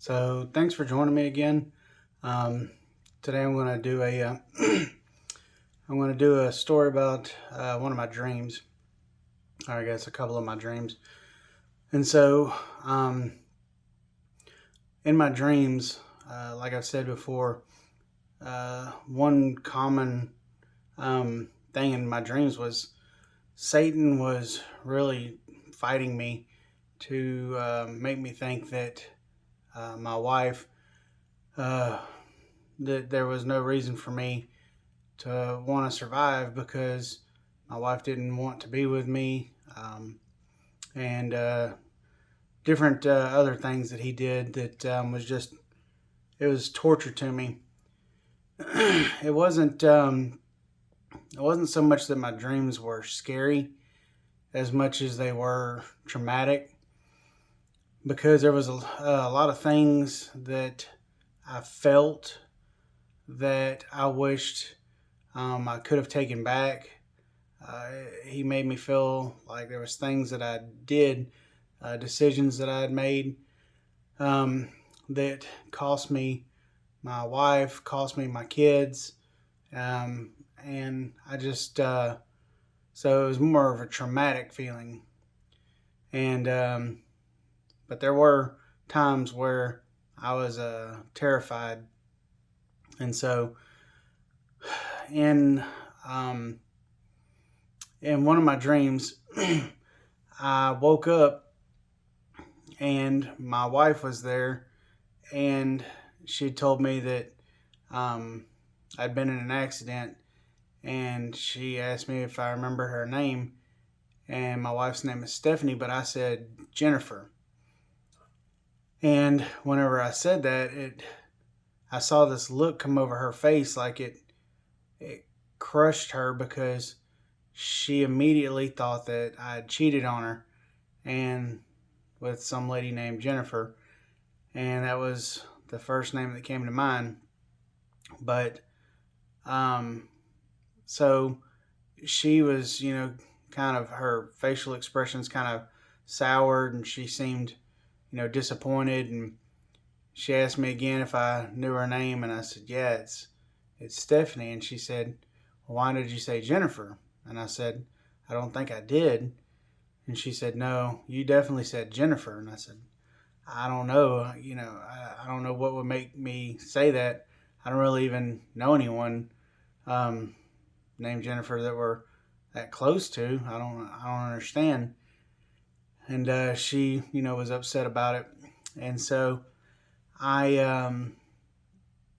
So thanks for joining me again. Today I'm going to do a story about one of my dreams, or I guess a couple of my dreams. And so in my dreams, like I've said before, one common thing in my dreams was Satan was really fighting me to make me think that my wife. That there was no reason for me to want to survive because my wife didn't want to be with me, and different other things that he did that it was torture to me. it wasn't um, it wasn't so much that my dreams were scary as much as they were traumatic, because there was a lot of things that I felt that I wished I could have taken back. He made me feel like there was things that I did, decisions that I had made, um, that cost me my wife, cost me my kids, and I just so it was more of a traumatic feeling. And but there were times where I was terrified, and so in um, in one of my dreams, I woke up and my wife was there, and she told me that um, I'd been in an accident, and she asked me if I remember her name, and my wife's name is Stephanie, but I said Jennifer. And whenever I said that, I saw this look come over her face, like it crushed her, because she immediately thought that I had cheated on her and with some lady named Jennifer, and that was the first name that came to mind. But um, so she was, kind of, her facial expressions kind of soured, and she seemed, disappointed. And she asked me again if I knew her name, and I said, "Yeah, it's Stephanie." And she said, "Well, why did you say Jennifer?" And I said, "I don't think I did." And she said, "No, you definitely said Jennifer." And I said, "I don't know. I don't know what would make me say that. I don't really even know anyone um, named Jennifer that we're that close to. I don't understand." And she, was upset about it. And so I,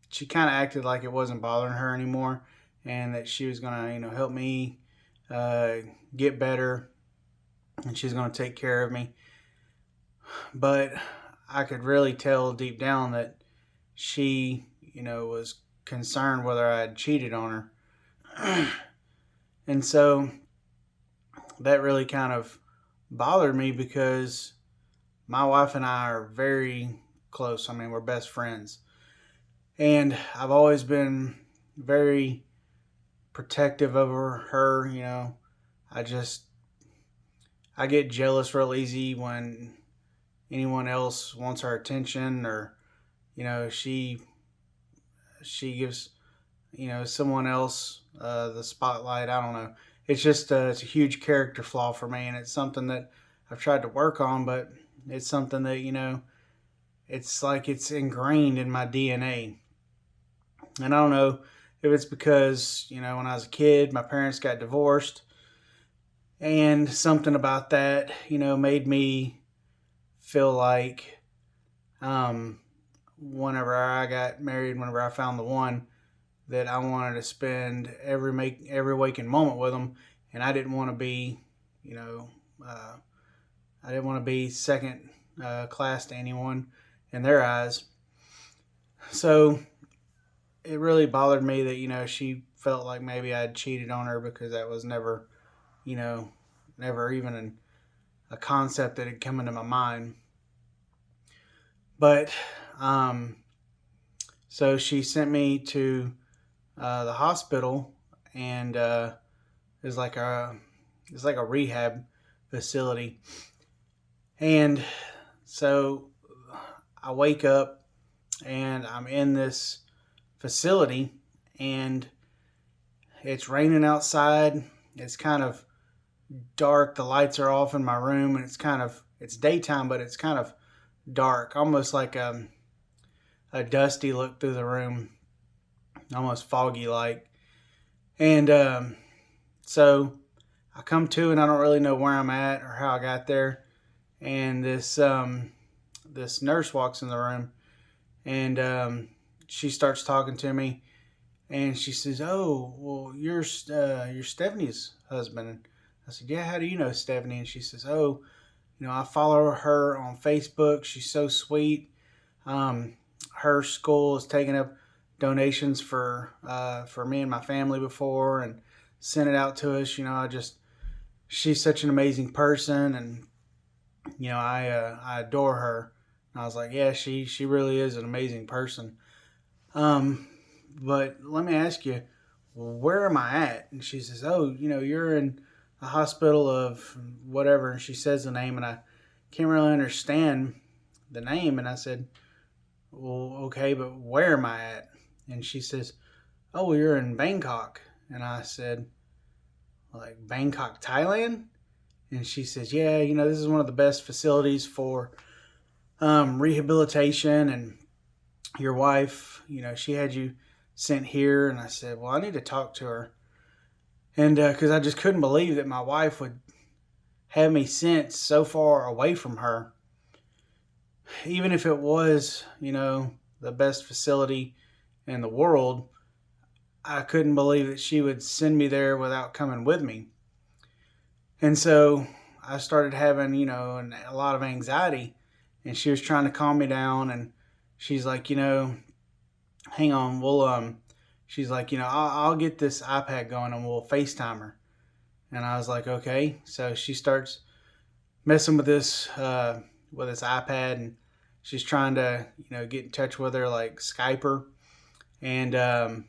she kind of acted like it wasn't bothering her anymore, and that she was gonna, help me uh, get better, and she's gonna take care of me. But I could really tell deep down that she, was concerned whether I had cheated on her. And so that really kind of bothered me, because my wife and I are very close. I mean, we're best friends. And I've always been very protective over her. I just, I get jealous real easy when anyone else wants her attention, or, she gives, someone else the spotlight. I don't know. It's just it's a huge character flaw for me, and it's something that I've tried to work on, but it's something that it's like it's ingrained in my DNA. And I don't know if it's because when I was a kid, my parents got divorced, and something about that made me feel like whenever I got married, whenever I found the one, that I wanted to spend every waking moment with them, and I didn't want to be, you know, uh, I didn't want to be second class to anyone in their eyes. So it really bothered me that she felt like maybe I'd cheated on her, because that was never, you know, never even a concept that had come into my mind. But um, so she sent me to the hospital, and it's like a rehab facility. And so I wake up and I'm in this facility, and it's raining outside. It's kind of dark. The lights are off in my room, and it's daytime, but it's kind of dark, almost like a dusty look through the room, almost foggy like. And so I come to, and I don't really know where I'm at or how I got there. And this nurse walks in the room, and she starts talking to me, and she says, "Oh, well, you're Stephanie's husband." I said, "Yeah, how do you know Stephanie?" And she says, "Oh, I follow her on Facebook. She's so sweet. Um, her school has taken up donations for me and my family before, and sent it out to us. She's such an amazing person, and I adore her." And I was like, "Yeah, she really is an amazing person." Um, but let me ask you, where am I at? And she says, "Oh, you're in a hospital of whatever." And she says the name, and I can't really understand the name. And I said, "Well, okay, but where am I at?" And she says, "Oh, well, you're in Bangkok." And I said, "Like Bangkok, Thailand?" And she says, "Yeah, this is one of the best facilities for rehabilitation, and your wife, she had you sent here." And I said, "Well, I need to talk to her." And because I just couldn't believe that my wife would have me sent so far away from her, even if it was, the best facility in the world. I couldn't believe that she would send me there without coming with me. And so I started having, a lot of anxiety, and she was trying to calm me down. And she's like, "Hang on, she's like, I'll get this iPad going, and we'll FaceTime her." And I was like, "Okay." So she starts messing with this iPad, and she's trying to, get in touch with her, like Skype her. And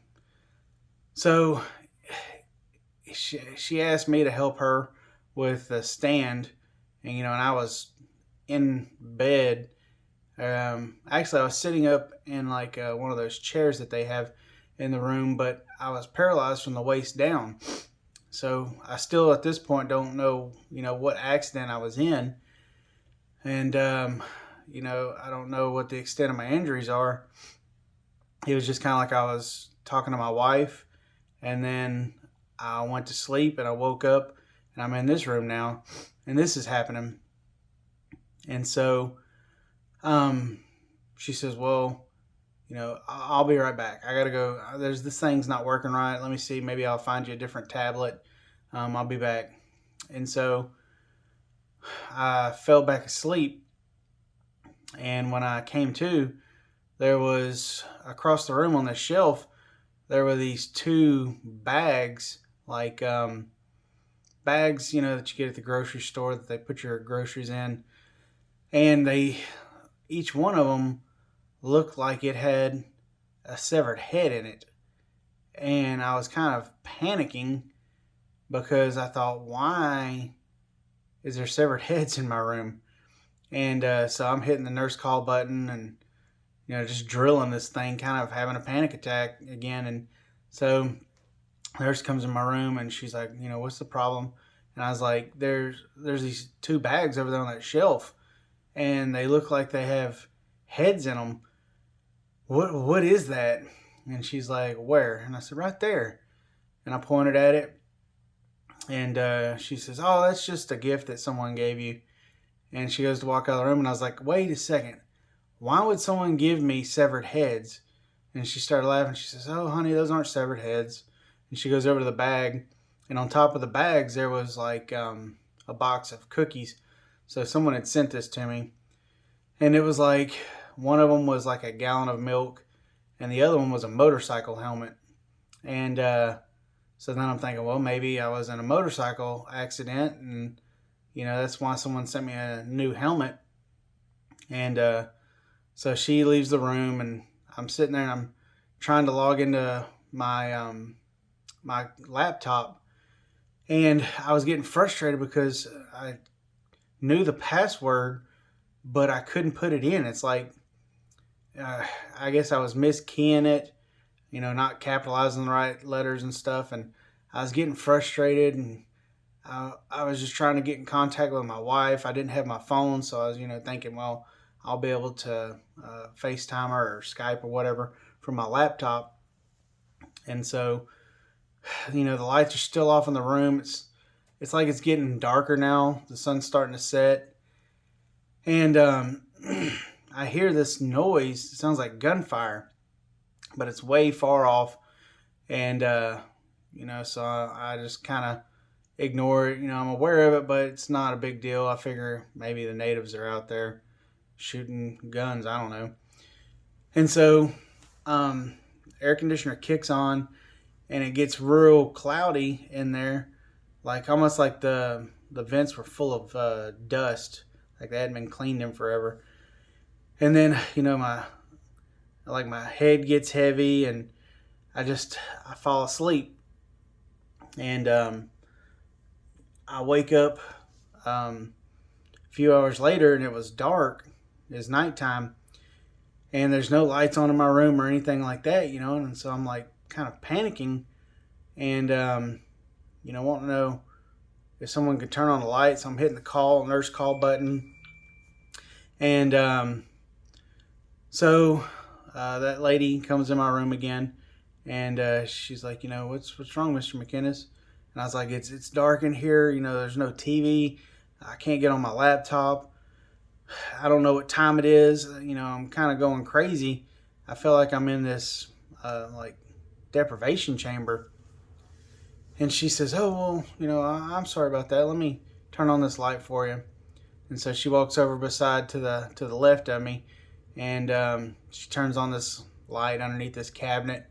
so she asked me to help her with the stand, and I was in bed. Actually, I was sitting up in like one of those chairs that they have in the room, but I was paralyzed from the waist down. So I still, at this point, don't know, what accident I was in, and I don't know what the extent of my injuries are. It was just kind of like I was talking to my wife, and then I went to sleep, and I woke up, and I'm in this room now, and this is happening. And so she says, "Well, I'll be right back. I gotta go. This thing's not working right. Let me see. Maybe I'll find you a different tablet. I'll be back." And so I fell back asleep, and when I came to, there was across the room on the shelf, there were these two bags, like bags, that you get at the grocery store that they put your groceries in, and each one of them looked like it had a severed head in it. And I was kind of panicking because I thought, why is there severed heads in my room? And so I'm hitting the nurse call button, and just drilling this thing, kind of having a panic attack again. And so the nurse comes in my room, and she's like, "What's the problem?" And I was like, there's these two bags over there on that shelf, and they look like they have heads in them. What is that?" And she's like, "Where?" And I said, "Right there." And I pointed at it, and she says, "Oh, that's just a gift that someone gave you." And she goes to walk out of the room, and I was like, "Wait a second. Why would someone give me severed heads?" And she started laughing. She says, "Oh, honey, those aren't severed heads." And she goes over to the bag, and on top of the bags, there was like a box of cookies. So someone had sent this to me, and it was like one of them was like a gallon of milk, and the other one was a motorcycle helmet. And so then I'm thinking, well, maybe I was in a motorcycle accident, and that's why someone sent me a new helmet. And so she leaves the room, and I'm sitting there, and I'm trying to log into my laptop, and I was getting frustrated because I knew the password, but I couldn't put it in. It's like uh, I guess I was miskeying it, not capitalizing the right letters and stuff, and I was getting frustrated, and I was just trying to get in contact with my wife. I didn't have my phone, so I was, thinking, well, I'll be able to FaceTime her or Skype or whatever from my laptop. And so, the lights are still off in the room. It's like it's getting darker now. The sun's starting to set, and I hear this noise. It sounds like gunfire, but it's way far off. And so I just kind of ignore it. I'm aware of it, but it's not a big deal. I figure maybe the natives are out there shooting guns. I don't know. And so, air conditioner kicks on, and it gets real cloudy in there, like almost like the vents were full of dust, like they hadn't been cleaned in forever. And then my head gets heavy, and I fall asleep, and I wake up a few hours later, and it was dark. It's nighttime, and there's no lights on in my room or anything like that, and so I'm like kind of panicking, and wanting to know if someone could turn on the lights. I'm hitting the nurse call button, and so that lady comes in my room again, and she's like, what's wrong, Mr. McInnes? And I was like, it's dark in here. There's no TV. I can't get on my laptop. I don't know what time it is. I'm kind of going crazy. I feel like I'm in this like deprivation chamber. And she says, oh, well, I'm sorry about that. Let me turn on this light for you. And so she walks over beside to the left of me, and she turns on this light underneath this cabinet.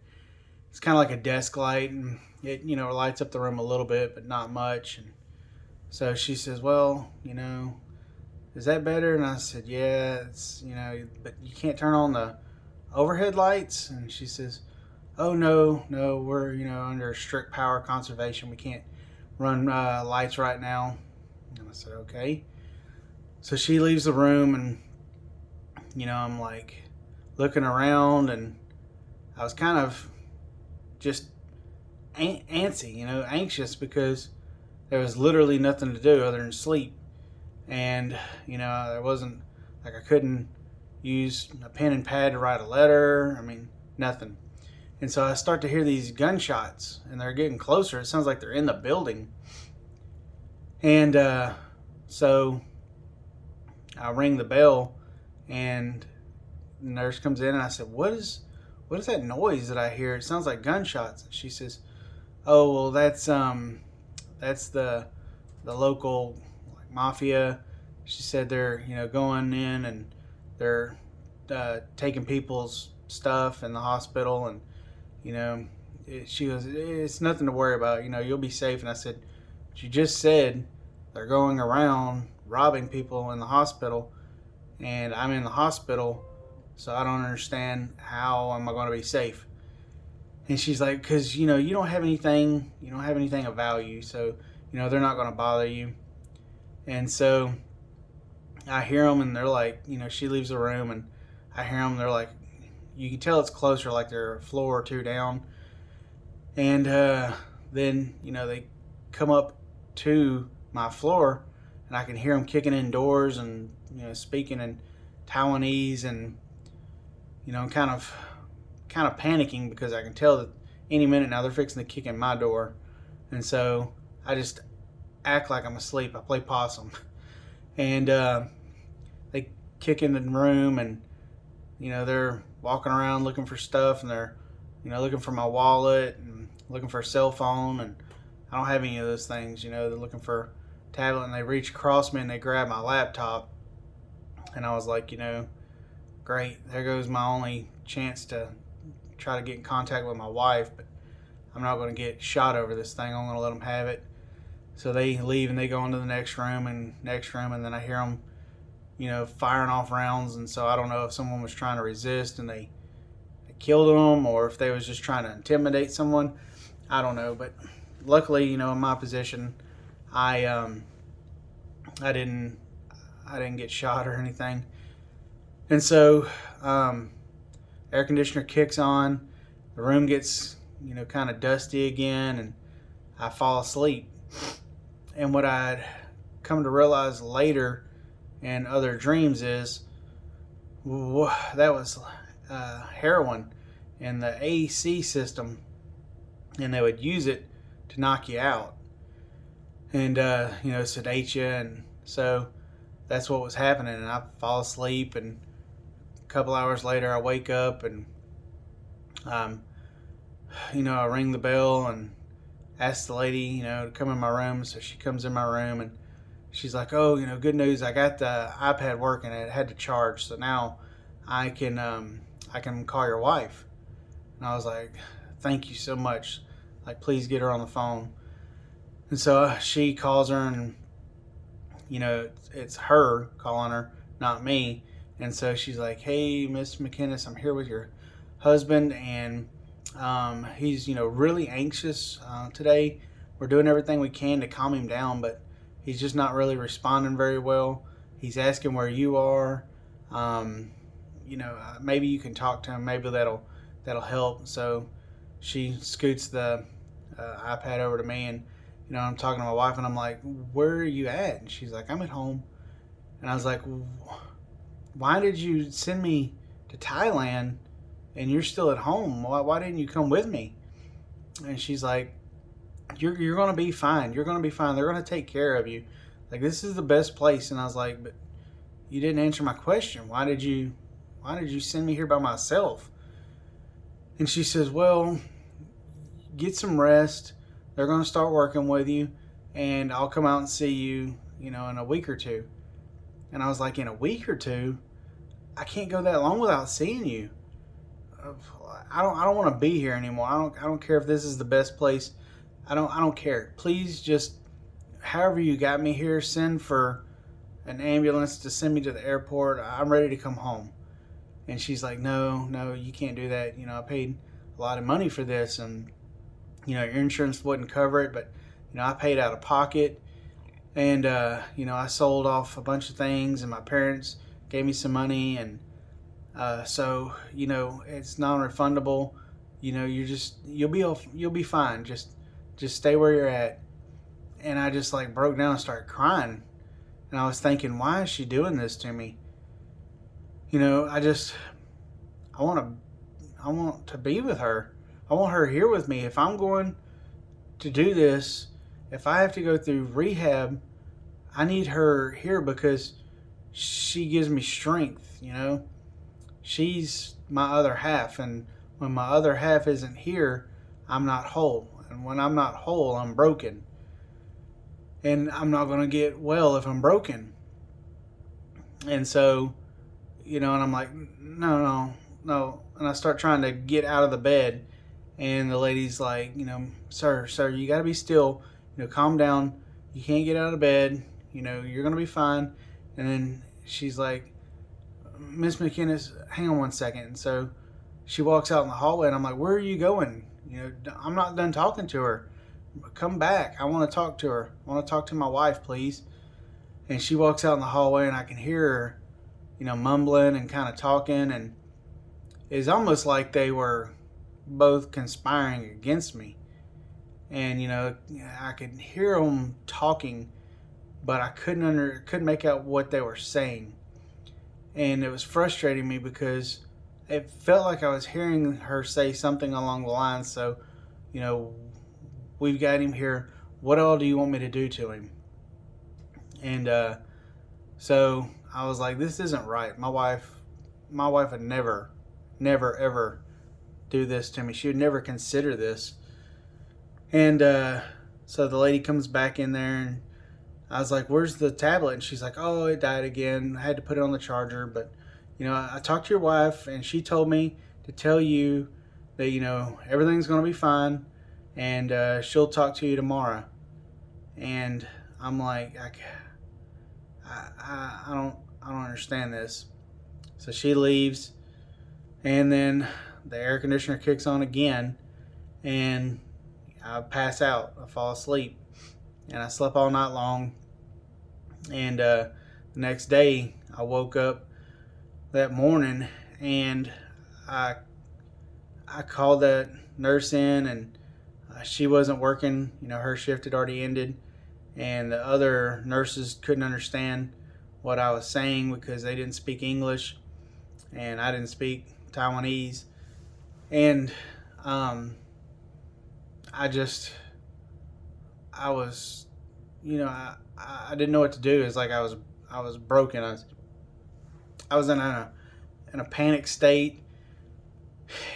It's kind of like a desk light, and it lights up the room a little bit, but not much. And so she says, well, is that better? And I said, yeah, it's, but you can't turn on the overhead lights. And she says, oh, no, we're, under strict power conservation. We can't run lights right now. And I said, okay. So she leaves the room, and, I'm like looking around, and I was kind of just antsy, anxious, because there was literally nothing to do other than sleep. And, there wasn't, like, I couldn't use a pen and pad to write a letter. I mean, nothing. And so I start to hear these gunshots, and they're getting closer. It sounds like they're in the building. And so I ring the bell, and the nurse comes in, and I said, what is that noise that I hear? It sounds like gunshots. And she says, oh, well, that's the local mafia. She said they're going in, and they're taking people's stuff in the hospital, and she goes, it's nothing to worry about, you'll be safe. And I said, she just said they're going around robbing people in the hospital, and I'm in the hospital, so I don't understand how am I going to be safe. And she's like, because you don't have anything of value, so they're not going to bother you. And so I hear them, and they're like, she leaves the room, and I hear them. They're like, you can tell it's closer, like they're a floor or two down. And then they come up to my floor, and I can hear them kicking in doors, and speaking in Taiwanese, and I'm kind of panicking, because I can tell that any minute now they're fixing to kick in my door. And so I just act like I'm asleep. I play possum. And they kick in the room, and they're walking around looking for stuff, and they're looking for my wallet and looking for a cell phone, and I don't have any of those things. They're looking for a tablet, and they reach across me and they grab my laptop. And I was like, great, there goes my only chance to try to get in contact with my wife, but I'm not going to get shot over this thing. I'm going to let them have it. So they leave, and they go into the next room, and then I hear them, firing off rounds. And so I don't know if someone was trying to resist and they killed them, or if they was just trying to intimidate someone. I don't know, but luckily, in my position, I didn't get shot or anything. And so air conditioner kicks on, the room gets, kind of dusty again, and I fall asleep. And what I'd come to realize later in other dreams is that was heroin in the AC system, and they would use it to knock you out and sedate you. And so that's what was happening. And I fall asleep, and a couple hours later I wake up, and I ring the bell and ask the lady to come in my room. So she comes in my room, and she's like, oh, good news, I got the iPad working. It had to charge, so now I can call your wife. And I was like, thank you so much, like, please get her on the phone. And so she calls her, and it's her calling her, not me. And so she's like, hey, Miss McInnes, I'm here with your husband, and he's really anxious today. We're doing everything we can to calm him down, but he's just not really responding very well. He's asking where you are. Maybe you can talk to him. Maybe that'll help. So she scoots the iPad over to me, and I'm talking to my wife, and I'm like, where are you at? And she's like, I'm at home. And I was like, why did you send me to Thailand and you're still at home? Why didn't you come with me? And she's like, you're going to be fine. You're going to be fine. They're going to take care of you. Like, this is the best place. And I was like, but you didn't answer my question. Why did you send me here by myself? And she says, well, get some rest. They're going to start working with you, and I'll come out and see you, in a week or two. And I was like, in a week or two? I can't go that long without seeing you. I don't want to be here anymore. I don't care if this is the best place. I don't care. Please just, however you got me here, send for an ambulance to send me to the airport. I'm ready to come home. And she's like, no, you can't do that. I paid a lot of money for this, and your insurance wouldn't cover it, but I paid out of pocket, and I sold off a bunch of things, and my parents gave me some money, and so it's non-refundable. You'll be fine. Just stay where you're at. And I just like broke down and started crying, and I was thinking, why is she doing this to me? I want to be with her. I want her here with me. If I'm going to do this, if I have to go through rehab, I need her here because she gives me strength, She's my other half, and when my other half isn't here, I'm not whole. And when I'm not whole, I'm broken. And I'm not going to get well if I'm broken. And so, and I'm like, no. And I start trying to get out of the bed. And the lady's like, sir, you got to be still. Calm down. You can't get out of bed. You're going to be fine. And then she's like, Miss McInnes, hang on one second. And so she walks out in the hallway, and I'm like, where are you going? I'm not done talking to her. Come back. I want to talk to her. I want to talk to my wife, please. And she walks out in the hallway, and I can hear her, mumbling and kind of talking. And it's almost like they were both conspiring against me. And I could hear them talking, but I couldn't make out what they were saying. And it was frustrating me because it felt like I was hearing her say something along the lines, so we've got him here, what all do you want me to do to him? And so I was like, this isn't right. My wife would never ever do this to me. She would never consider this. And so the lady comes back in there, and I was like, where's the tablet? And she's like, oh, it died again. I had to put it on the charger. But, I talked to your wife, and she told me to tell you that, everything's going to be fine, and she'll talk to you tomorrow. And I'm like, I don't understand this. So she leaves, and then the air conditioner kicks on again, and I pass out. I fall asleep. And I slept all night long. And the next day, I woke up that morning, and I I called that nurse in, and she wasn't working. Her shift had already ended, and the other nurses couldn't understand what I was saying because they didn't speak English, and I didn't speak Taiwanese, and um, I just I was I didn't know what to do. It's like I was broken. I was in a panic state,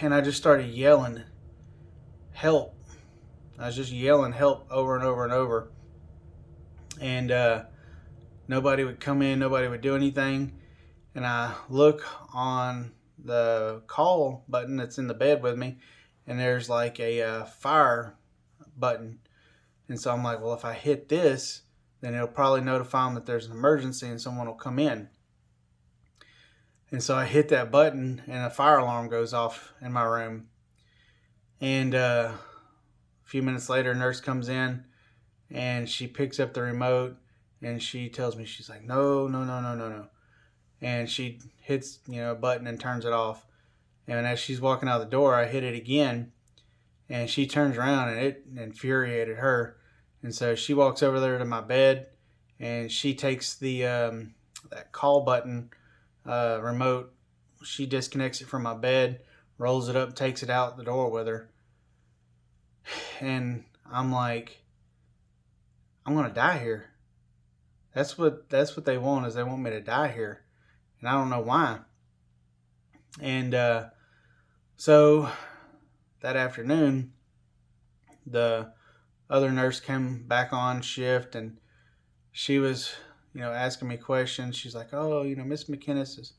and I just started yelling help. I was just yelling help over and over and over, and nobody would come in. Nobody would do anything. And I look on the call button that's in the bed with me, and there's like a fire button. And so I'm like, well, if I hit this, then it'll probably notify them that there's an emergency and someone will come in. And so I hit that button, and a fire alarm goes off in my room. And a few minutes later, a nurse comes in, and she picks up the remote, and she tells me, she's like, no, no, no, no, no, no. And she hits, a button and turns it off. And as she's walking out the door, I hit it again, and she turns around, and it infuriated her. And so she walks over there to my bed, and she takes the that call button remote. She disconnects it from my bed, rolls it up, takes it out the door with her. And I'm like, I'm gonna die here. That's what they want, is they want me to die here, and I don't know why. And so that afternoon, the other nurse came back on shift, and she was, asking me questions. She's like, oh, Miss McInnes is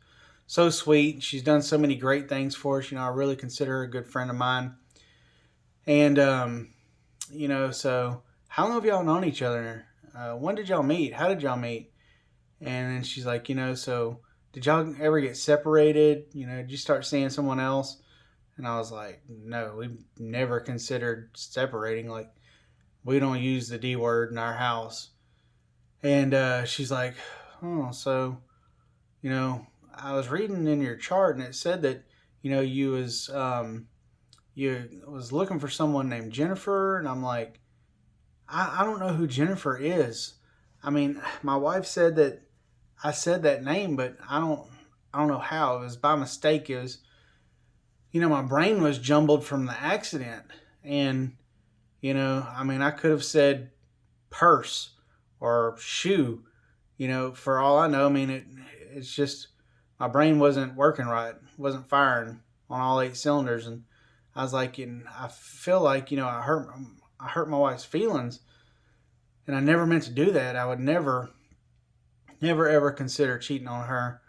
so sweet. She's done so many great things for us. I really consider her a good friend of mine. And, so how long have y'all known each other? When did y'all meet? How did y'all meet? And then she's like, so did y'all ever get separated? Did you start seeing someone else? And I was like, no, we've never considered separating. Like, we don't use the D word in our house. And she's like, oh, so, I was reading in your chart, and it said that, you was looking for someone named Jennifer. And I'm like, I don't know who Jennifer is. I mean, my wife said that I said that name, but I don't know how. It was by mistake. It was, my brain was jumbled from the accident. And, I could have said purse or shoe, for all I know. It's just my brain wasn't working right, wasn't firing on all 8 cylinders. And I was like, and I feel like, I hurt my wife's feelings, and I never meant to do that. I would never ever consider cheating on her.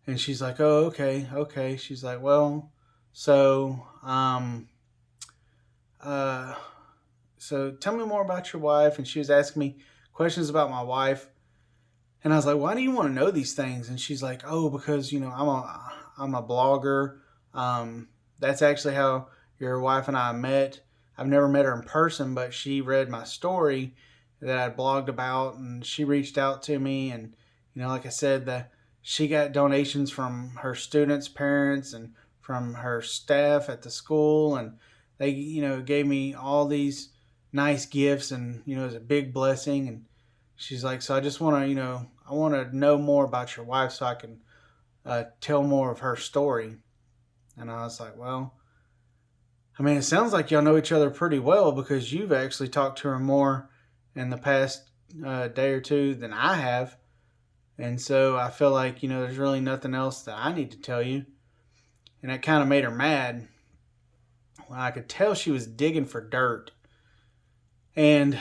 And she's like, oh, okay. She's like, well, so so tell me more about your wife. And she was asking me questions about my wife, and I was like, why do you want to know these things? And she's like, oh, because I'm a blogger. That's actually how your wife and I met. I've never met her in person, but she read my story that I blogged about, and she reached out to me. And like I said, she got donations from her students' parents and from her staff at the school, and they gave me all these nice gifts, and it was a big blessing. And she's like, so I just want to I want to know more about your wife so I can tell more of her story. And I was like, well, it sounds like y'all know each other pretty well, because you've actually talked to her more in the past day or two than I have. And so I feel like, there's really nothing else that I need to tell you. And that kind of made her mad. Well, I could tell she was digging for dirt. And,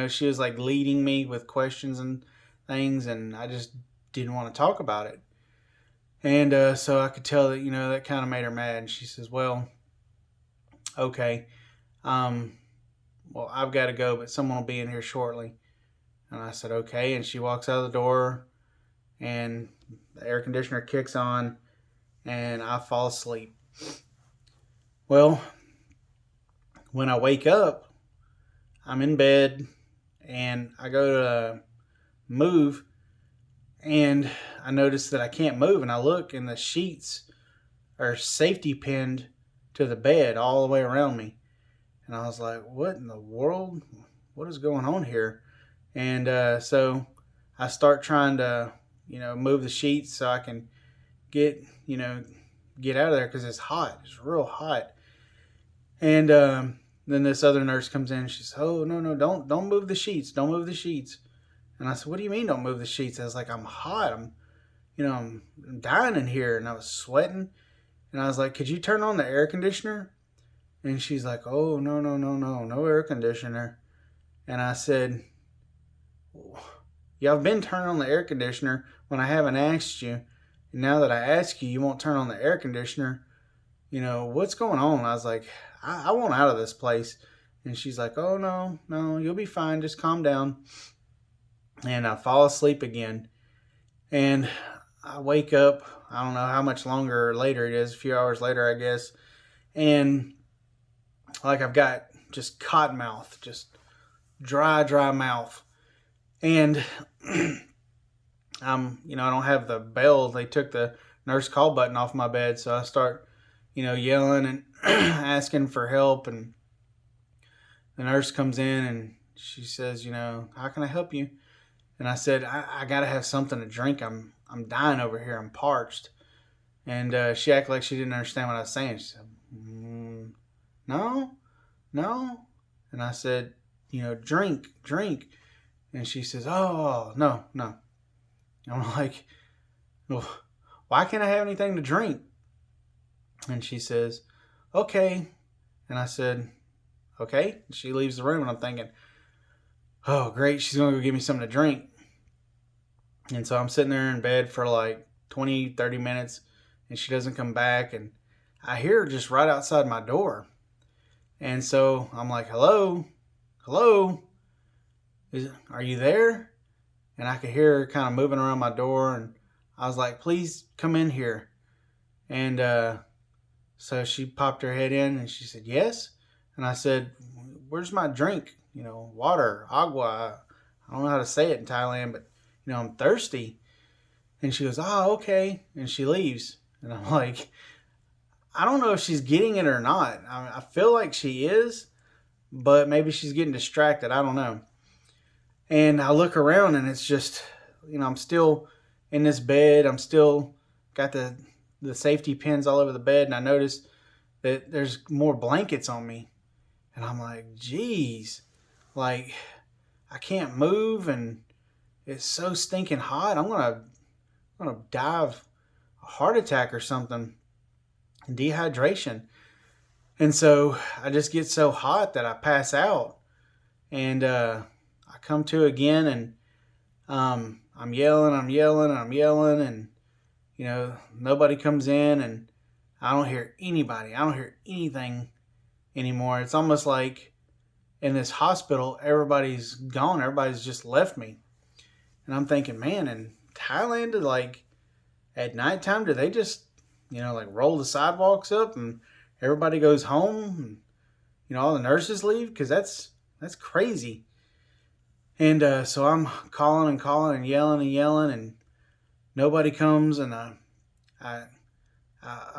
she was like leading me with questions and things, and I just didn't want to talk about it. And so I could tell that, that kind of made her mad. And she says, well, okay, well, I've got to go, but someone will be in here shortly. And I said, okay. And she walks out of the door, and the air conditioner kicks on, and I fall asleep. Well, when I wake up, I'm in bed, and I go to move, and I notice that I can't move. And I look, and the sheets or safety pinned to the bed all the way around me. And I was like, what in the world? What is going on here? And so I start trying to, move the sheets so I can get, get out of there because it's hot. It's real hot. And then this other nurse comes in and she says, "Oh, no, don't move the sheets. Don't move the sheets." And I said, "What do you mean don't move the sheets?" I was like, "I'm hot. I'm dying in here." And I was sweating. And I was like, "Could you turn on the air conditioner?" And she's like, "Oh, no air conditioner." And I said, "Yeah, I've been turning on the air conditioner when I haven't asked you. And now that I ask you, you won't turn on the air conditioner. What's going on?" And I was like, I want out of this place. And she's like, "Oh, no, you'll be fine. Just calm down." And I fall asleep again. And I wake up, I don't know how much longer later it is, a few hours later, I guess. And like I've got just cotton mouth, just dry mouth. And I don't have the bell. They took the nurse call button off my bed. So I start, yelling and asking for help. And the nurse comes in and she says, "How can I help you?" And I said, I got to have something to drink. I'm dying over here. I'm parched. And she acted like she didn't understand what I was saying. She said, No. And I said, drink. And she says, "Oh, no. I'm like, "Well, why can't I have anything to drink?" And she says, "Okay." And I said, "Okay." And she leaves the room and I'm thinking, oh, great. She's going to go give me something to drink. And so I'm sitting there in bed for like 20, 30 minutes and she doesn't come back. And I hear her just right outside my door. And so I'm like, hello, are you there? And I could hear her kind of moving around my door. And I was like, "Please come in here." And so she popped her head in and she said, "Yes." And I said, "Where's my drink? Water, agua. I don't know how to say it in Thailand, but, I'm thirsty." And she goes, "Oh, okay." And she leaves. And I'm like, I don't know if she's getting it or not. I feel like she is, but maybe she's getting distracted. I don't know. And I look around and it's just, I'm still in this bed. I'm still got the safety pins all over the bed. And I notice that there's more blankets on me. And I'm like, geez, like I can't move and it's so stinking hot. I'm gonna die of a heart attack or something. Dehydration. And so I just get so hot that I pass out. And I come to again and I'm yelling, and nobody comes in and I don't hear anybody. I don't hear anything anymore. It's almost like in this hospital, everybody's gone. Everybody's just left me. And I'm thinking, man, in Thailand, like at nighttime, do they just, like roll the sidewalks up and everybody goes home and, all the nurses leave? Because that's crazy. And so I'm calling and yelling and nobody comes and I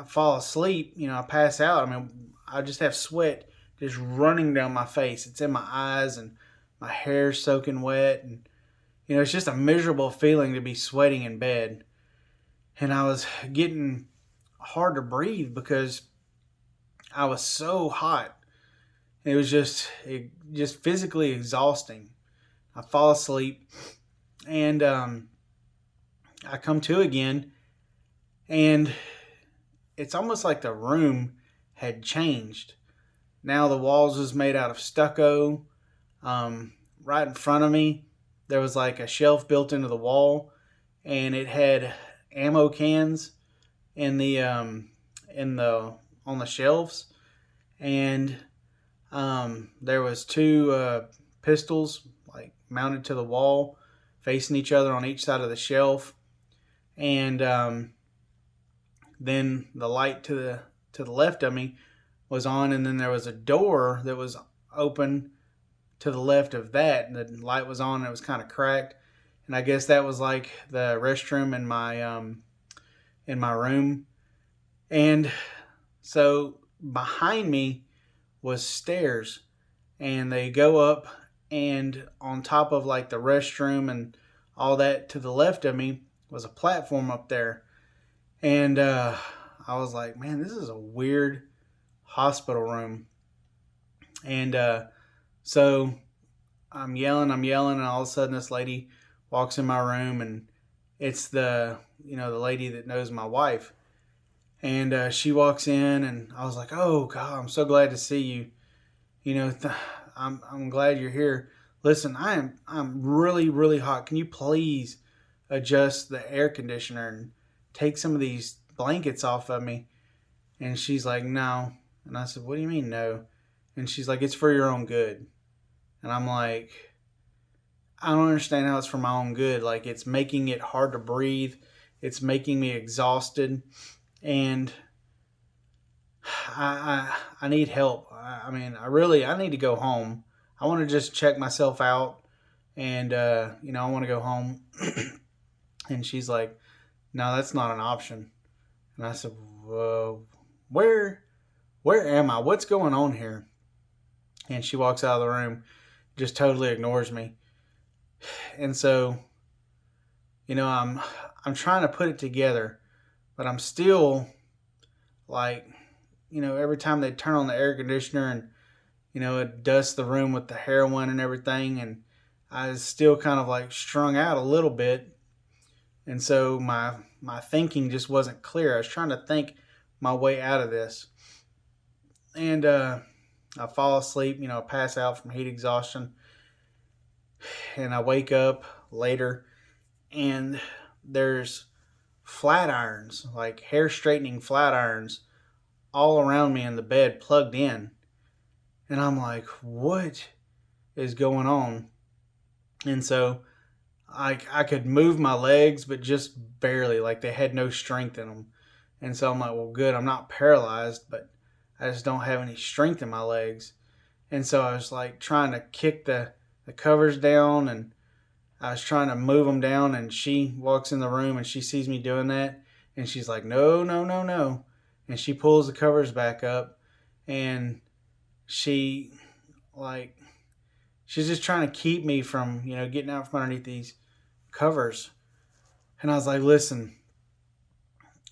fall asleep. I pass out. I mean, I just have sweat just running down my face. It's in my eyes and my hair's soaking wet. And, it's just a miserable feeling to be sweating in bed. And I was getting hard to breathe because I was so hot. It was just physically exhausting. I fall asleep and I come to again and it's almost like the room had changed. Now the walls was made out of stucco. Right in front of me, there was like a shelf built into the wall, and it had ammo cans on the shelves, and there was two pistols like mounted to the wall, facing each other on each side of the shelf, and then the light to the left of me was on, and then there was a door that was open to the left of that, and the light was on and it was kind of cracked, and I guess that was like the restroom in my room. And so behind me was stairs, and they go up, and on top of like the restroom and all that to the left of me was a platform up there. And I was like, man, this is a weird hospital room. And so I'm yelling, and all of a sudden this lady walks in my room, and it's the lady that knows my wife. And she walks in, and I was like, oh God, I'm so glad to see you. I'm glad you're here. Listen, I'm really really hot. Can you please adjust the air conditioner and take some of these blankets off of me? And she's like, no. And I said, what do you mean no? And she's like, it's for your own good. And I'm like, I don't understand how it's for my own good. Like, it's making it hard to breathe. It's making me exhausted, and I need help. I mean, I need to go home. I want to just check myself out, and I want to go home. And she's like, no, that's not an option. And I said, well, where am I? What's going on here? And she walks out of the room, just totally ignores me. And so, I'm trying to put it together, but I'm still like, every time they turn on the air conditioner, and it dusts the room with the heroin and everything, and I was still kind of like strung out a little bit. And so my thinking just wasn't clear. I was trying to think my way out of this. And I fall asleep, pass out from heat exhaustion. And I wake up later, and there's flat irons, like hair straightening flat irons, all around me in the bed plugged in. And I'm like, what is going on? And so I could move my legs, but just barely, like they had no strength in them. And so I'm like, well, good, I'm not paralyzed, but I just don't have any strength in my legs. And so I was like trying to kick the covers down, and I was trying to move them down, and she walks in the room, and she sees me doing that, and she's like, no, no, no, no. And she pulls the covers back up, and she like she's just trying to keep me from getting out from underneath these covers. And I was like, listen,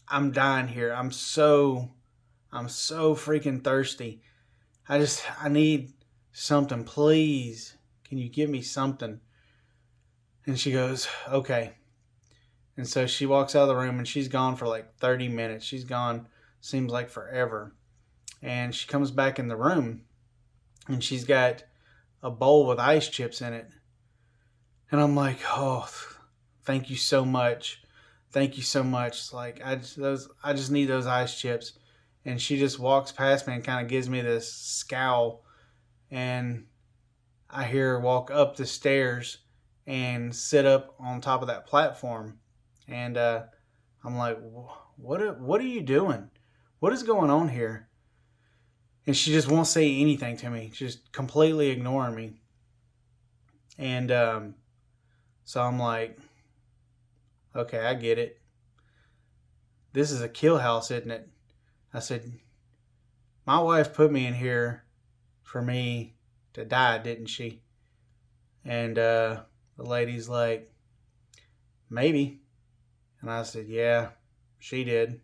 I'm dying here. I'm so freaking thirsty. I need something, please. Can you give me something? And she goes, okay. And so she walks out of the room, and she's gone for like 30 minutes. She's gone, seems like forever. And she comes back in the room, and she's got a bowl with ice chips in it. And I'm like, oh, thank you so much. Thank you so much. Like, I just need those ice chips. And she just walks past me and kind of gives me this scowl. And I hear her walk up the stairs and sit up on top of that platform. And I'm like, what are you doing? What is going on here? And she just won't say anything to me, just completely ignoring me. And so I'm like, okay, I get it. This is a kill house, isn't it? I said, my wife put me in here for me to die, didn't she? And the lady's like, maybe. And I said, yeah, she did.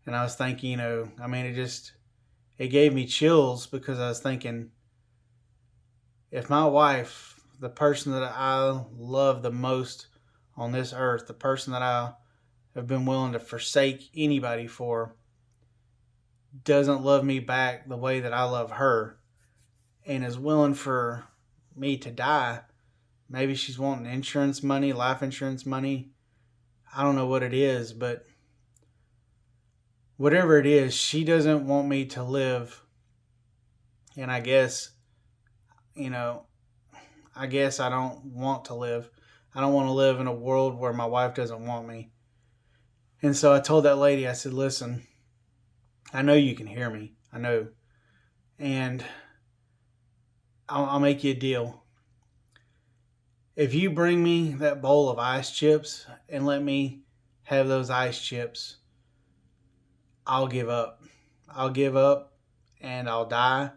And I was thinking, it gave me chills, because I was thinking, if my wife, the person that I love the most on this earth, the person that I have been willing to forsake anybody for, doesn't love me back the way that I love her, and is willing for me to die, maybe she's wanting insurance money, life insurance money. I don't know what it is, but whatever it is, she doesn't want me to live. And I guess I don't want to live. I don't want to live in a world where my wife doesn't want me. And so I told that lady, I said, listen, I know you can hear me. I know. And I'll make you a deal. If you bring me that bowl of ice chips and let me have those ice chips, I'll give up. I'll give up and I'll die.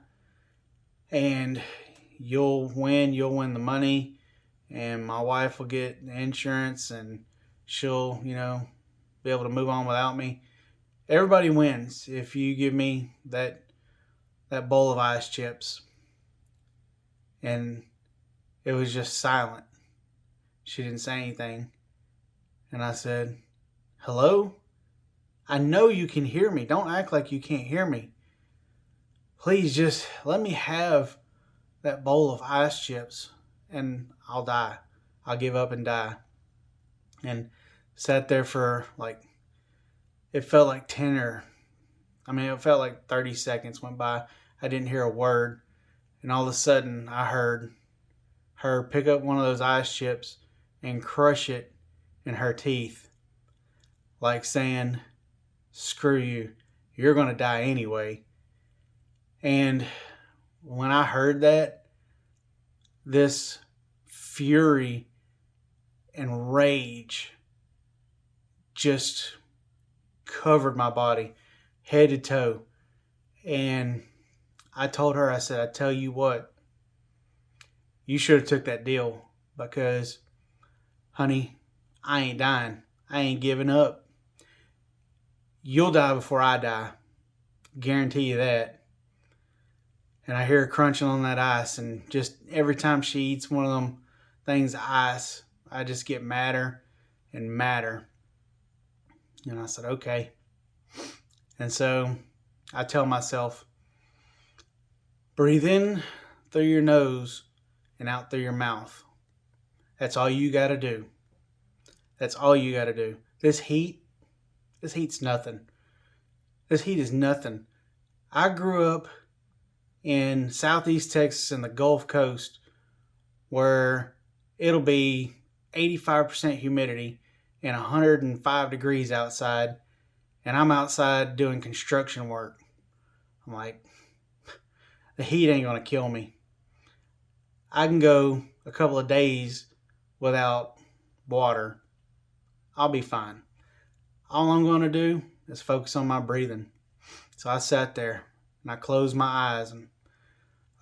And you'll win the money. And my wife will get insurance and she'll, be able to move on without me. Everybody wins if you give me that bowl of ice chips. And it was just silent. She didn't say anything. And I said, hello? I know you can hear me. Don't act like you can't hear me. Please just let me have that bowl of ice chips and I'll die. I'll give up and die. And sat there for it felt like it felt like 30 seconds went by. I didn't hear a word. And all of a sudden I heard her pick up one of those ice chips and crush it in her teeth, like saying, screw you, you're going to die anyway. And when I heard that, this fury and rage just covered my body, head to toe. And I told her, I said, I tell you what, you should have took that deal because, honey, I ain't dying. I ain't giving up. You'll die before I die. Guarantee you that. And I hear her crunching on that ice, and just every time she eats one of them things, ice, I just get madder and madder. And I said, okay. And so I tell myself, breathe in through your nose and out through your mouth. That's all you got to do. That's all you got to do. This heat's nothing. This heat is nothing. I grew up in Southeast Texas and the Gulf Coast where it'll be 85% humidity and 105 degrees outside, and I'm outside doing construction work. I'm like, the heat ain't going to kill me. I can go a couple of days without water. I'll be fine. All I'm going to do is focus on my breathing. So I sat there and I closed my eyes, and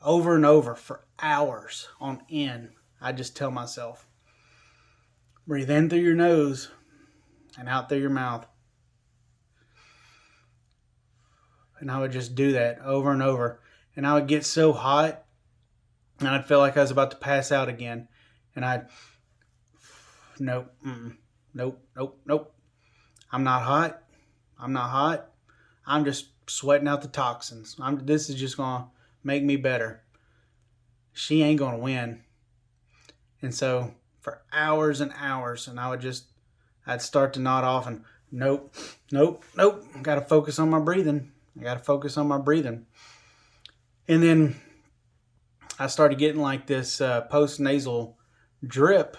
over for hours on end, I just tell myself, breathe in through your nose and out through your mouth. And I would just do that over and over. And I would get so hot and I'd feel like I was about to pass out again. And nope. I'm not hot. I'm just sweating out the toxins. This is just going to make me better. She ain't going to win. And so for hours and hours, and I'd start to nod off and nope. Got to focus on my breathing. And then I started getting like this post-nasal drip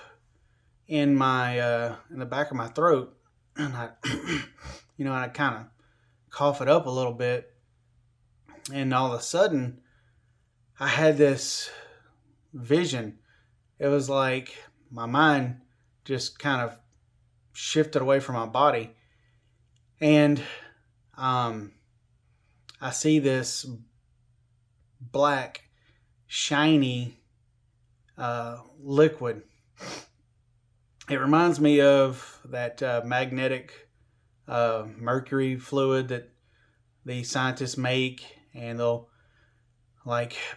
in my in the back of my throat, and I'd kind of cough it up a little bit, and all of a sudden I had this vision. It was like my mind just kind of shifted away from my body, and I see this black, shiny liquid. It reminds me of that magnetic mercury fluid that the scientists make, and they'll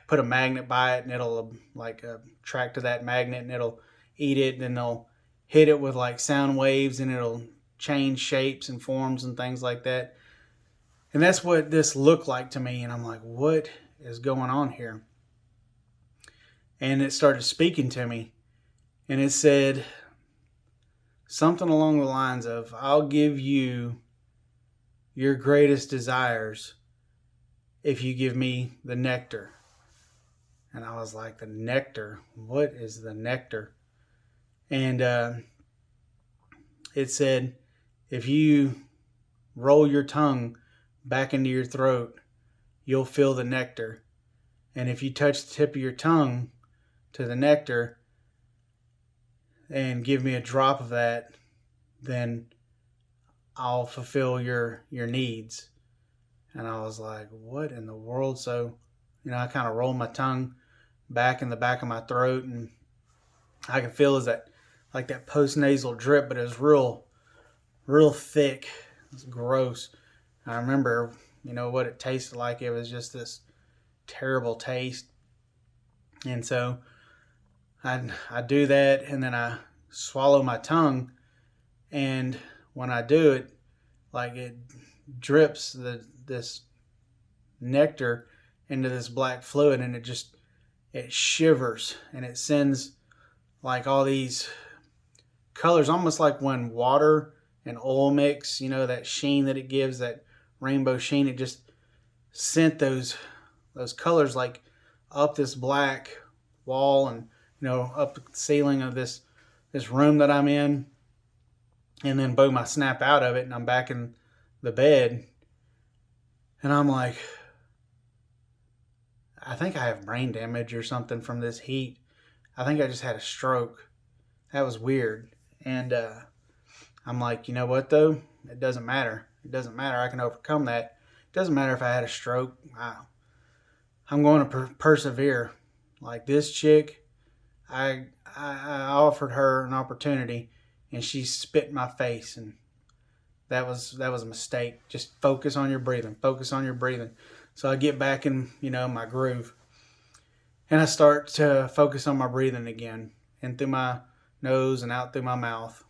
put a magnet by it, and it'll attract to that magnet, and it'll eat it, and then they'll hit it with sound waves, and it'll change shapes and forms and things like that. And that's what this looked like to me, and I'm like, what is going on here? And it started speaking to me, and it said something along the lines of, I'll give you your greatest desires if you give me the nectar. And I was like, the nectar? What is the nectar? And it said, if you roll your tongue back into your throat, you'll feel the nectar. And if you touch the tip of your tongue to the nectar and give me a drop of that, then I'll fulfill your needs. And I was like, what in the world? So, I kind of rolled my tongue back in the back of my throat, and I could feel is that like that post nasal drip, but it was real thick. It was gross. I remember, what it tasted like. It was just this terrible taste. And so I do that, and then I swallow my tongue, and when I do it, like it drips this nectar into this black fluid, and it shivers, and it sends like all these colors, almost like when water and oil mix, that sheen that it gives, that rainbow sheen. It just sent those colors like up this black wall, and up the ceiling of this room that I'm in. And then boom, I snap out of it, and I'm back in the bed, and I'm like, I think I have brain damage or something from this heat. I think I just had a stroke. That was weird. And I'm like, you know what though? It doesn't matter. It doesn't matter. I can overcome that. It doesn't matter if I had a stroke. I'm going to persevere. Like this chick, I offered her an opportunity, and she spit in my face, and that was a mistake. Just focus on your breathing. Focus on your breathing. So I get back in, my groove, and I start to focus on my breathing again, in through my nose and out through my mouth.